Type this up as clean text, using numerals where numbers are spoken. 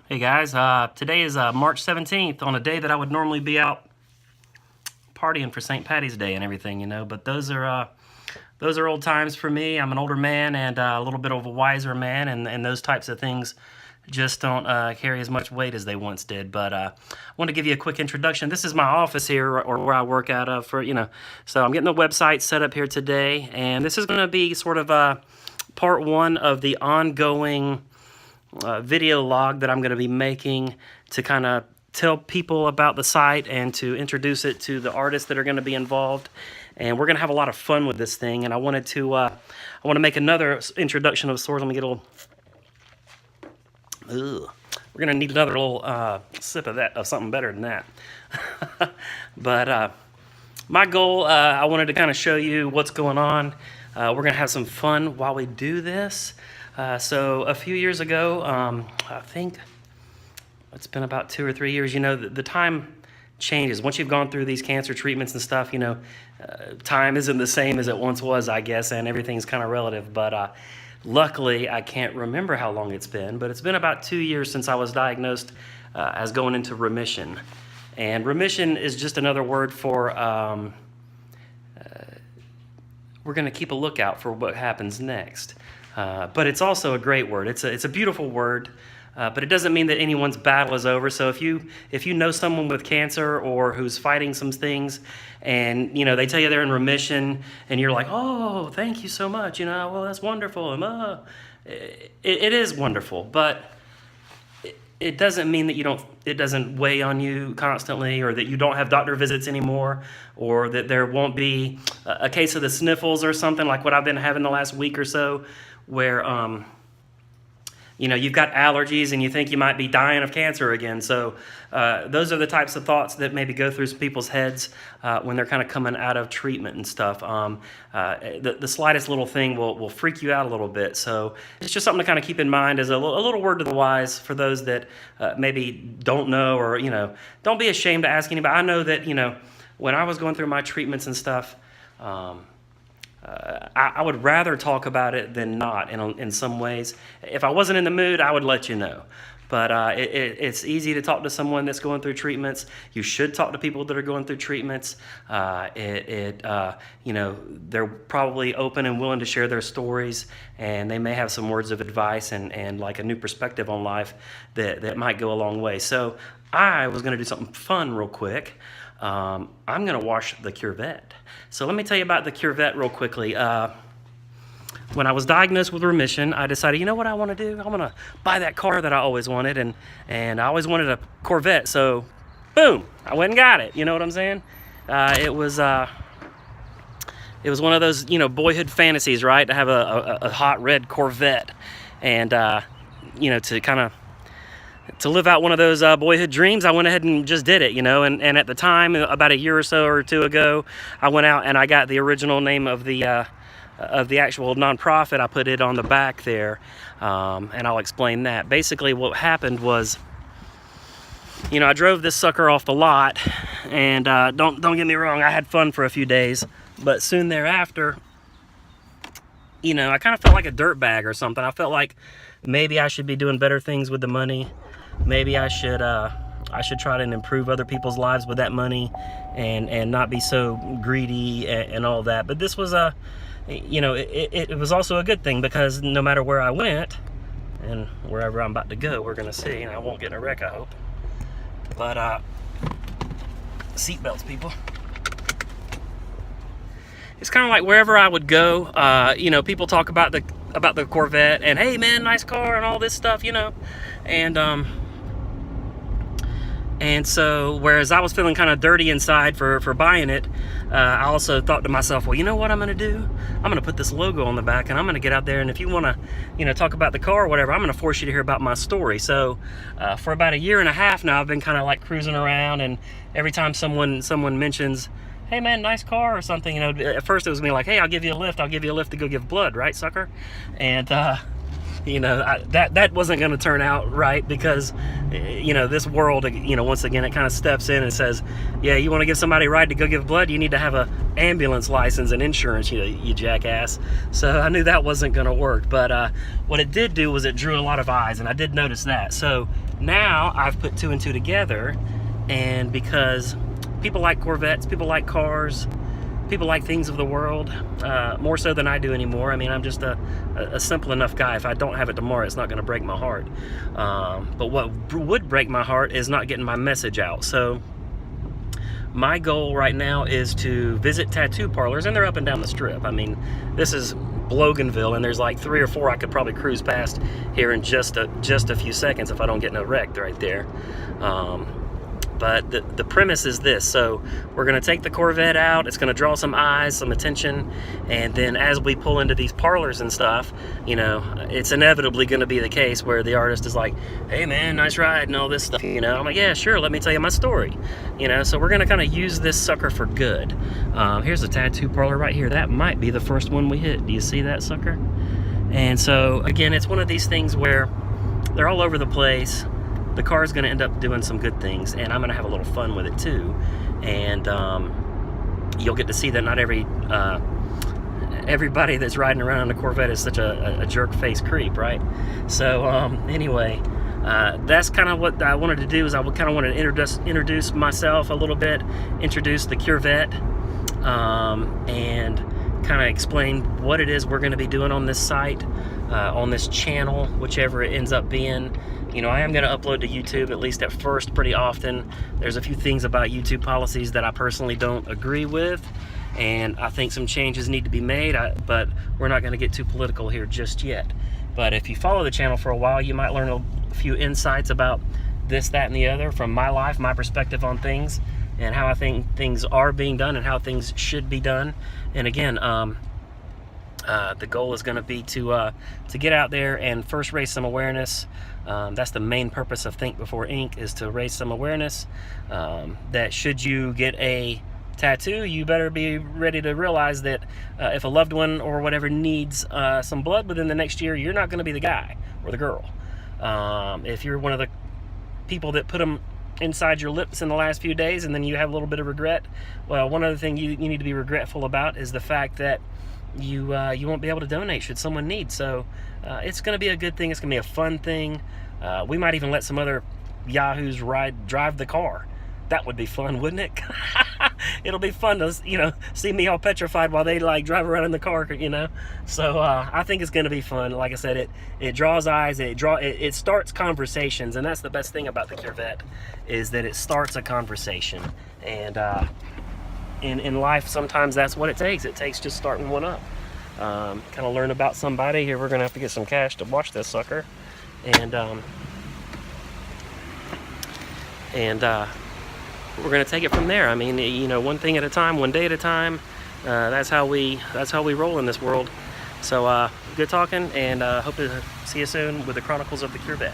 Hey guys, today is March 17th, on a day that I would normally be out partying for St. Patty's Day and everything, but those are old times for me. I'm an older man and a little bit of a wiser man, and those types of things just don't carry as much weight as they once did. But I want to give you a quick introduction. This is my office here, or where I work out of so I'm getting the website set up here today, and this is going to be sort of part one of the ongoing video log that I'm going to be making to kind of tell people about the site and to introduce it to the artists that are going to be involved. And we're going to have a lot of fun with this thing. And I want to make another introduction of sorts. Let me get a little. Ugh. We're going to need another little sip of something better than that. But my goal, I wanted to kind of show you what's going on. We're going to have some fun while we do this. So a few years ago, I think it's been about 2 or 3 years, the time changes. Once you've gone through these cancer treatments and stuff, time isn't the same as it once was, I guess, and everything's kind of relative. But luckily, I can't remember how long it's been, but it's been about 2 years since I was diagnosed as going into remission. And remission is just another word for we're going to keep a lookout for what happens next. But it's also a great word. It's a beautiful word, but it doesn't mean that anyone's battle is over. So if you know someone with cancer or who's fighting some things, and they tell you they're in remission, and you're like, oh, thank you so much. Well, that's wonderful. And it is wonderful, but it doesn't mean that it doesn't weigh on you constantly, or that you don't have doctor visits anymore, or that there won't be a case of the sniffles or something like what I've been having the last week or so, where you've got allergies and you think you might be dying of cancer again. So those are the types of thoughts that maybe go through some people's heads when they're kind of coming out of treatment and stuff. The slightest little thing will freak you out a little bit. So it's just something to kind of keep in mind as a little word to the wise for those that maybe don't know, or don't be ashamed to ask anybody. I know that when I was going through my treatments and stuff, I would rather talk about it than not in some ways. If I wasn't in the mood, I would let you know. But it's easy to talk to someone that's going through treatments. You should talk to people that are going through treatments. They're probably open and willing to share their stories, and they may have some words of advice and like a new perspective on life that might go a long way. So I was going to do something fun real quick. I'm going to wash the Curevette. So let me tell you about the Curevette real quickly. When I was diagnosed with remission, I decided, you know what I want to do? I want to buy that car that I always wanted, and I always wanted a Corvette. So, boom, I went and got it. You know what I'm saying? It was one of those, boyhood fantasies, right? To have a hot red Corvette, and to live out one of those boyhood dreams, I went ahead and just did it, and at the time, about a year or so or two ago, I went out and I got the original name of the actual nonprofit. I put it on the back there, and I'll explain that. Basically, what happened was, I drove this sucker off the lot, and don't get me wrong, I had fun for a few days, but soon thereafter, I kind of felt like a dirtbag or something. I felt like maybe I should be doing better things with the money. Maybe I should try to improve other people's lives with that money, and not be so greedy and all that. But this was it was also a good thing, because no matter where I went, and wherever I'm about to go, we're gonna see, and I won't get in a wreck, I hope. But seatbelts, people. It's kind of like wherever I would go, people talk about the Corvette, and hey man, nice car and all this stuff, and so, whereas I was feeling kind of dirty inside for buying it, I also thought to myself, well, you know what I'm going to do? I'm going to put this logo on the back, and I'm going to get out there, and if you want to, talk about the car or whatever, I'm going to force you to hear about my story. So, for about a year and a half now, I've been kind of like cruising around, and every time someone mentions, hey man, nice car or something, at first it was me like, hey, I'll give you a lift to go give blood, right, sucker? And that wasn't going to turn out right, because this world, once again, it kind of steps in and says, yeah, you want to give somebody a ride to go give blood, you need to have a ambulance license and insurance, you jackass. So I knew that wasn't going to work, but what it did do was it drew a lot of eyes, and I did notice that. So now I've put two and two together, and because people like Corvettes, people like cars, people like things of the world, more so than I do anymore. I mean, I'm just a simple enough guy. If I don't have it tomorrow, it's not going to break my heart. But what would break my heart is not getting my message out. So my goal right now is to visit tattoo parlors, and they're up and down the strip. I mean, this is Loganville, and there's like 3 or 4 I could probably cruise past here in just a few seconds if I don't get in a wreck right there. But the premise is this. So we're going to take the Corvette out. It's going to draw some eyes, some attention. And then as we pull into these parlors and stuff, you know, it's inevitably going to be the case where the artist is like, hey man, nice ride and all this stuff. You know, I'm like, yeah, sure. Let me tell you my story. You know, so we're going to kind of use this sucker for good. Here's a tattoo parlor right here. That might be the first one we hit. Do you see that sucker? And so again, it's one of these things where they're all over the place. The car is going to end up doing some good things, and I'm going to have a little fun with it too. And you'll get to see that not everybody that's riding around in a Corvette is such a jerk-face creep, right? So anyway, that's kind of what I wanted to do. Is I kind of want to introduce myself a little bit, introduce the Curevette, and kind of explain what it is we're going to be doing on this site, on this channel, whichever it ends up being. You know, I am going to upload to YouTube, at least at first, pretty often. There's a few things about YouTube policies that I personally don't agree with, and I think some changes need to be made, but we're not going to get too political here just yet. But if you follow the channel for a while, you might learn a few insights about this, that, and the other from my life, my perspective on things, and how I think things are being done and how things should be done. And again, the goal is going to be to get out there and first raise some awareness. That's the main purpose of Think Before Ink, is to raise some awareness that should you get a tattoo, you better be ready to realize that if a loved one or whatever needs some blood within the next year, you're not going to be the guy or the girl. If you're one of the people that put them inside your lips in the last few days and then you have a little bit of regret, well, one other thing you need to be regretful about is the fact that you won't be able to donate should someone need. So it's going to be a good thing. It's going to be a fun thing. We might even let some other yahoos drive the car. That would be fun, wouldn't it? It'll be fun to, you know, see me all petrified while they like drive around in the car, you know. So I think it's going to be fun. Like I said, it draws eyes. It starts conversations, and that's the best thing about the Curevette, is that it starts a conversation. And in life, sometimes that's what it takes. It takes just starting one up. Kind of learn about somebody. Here, we're going to have to get some cash to watch this sucker. And we're going to take it from there. I mean, you know, one thing at a time, one day at a time. That's how we roll in this world. So good talking, and hope to see you soon with the Chronicles of the Curevette.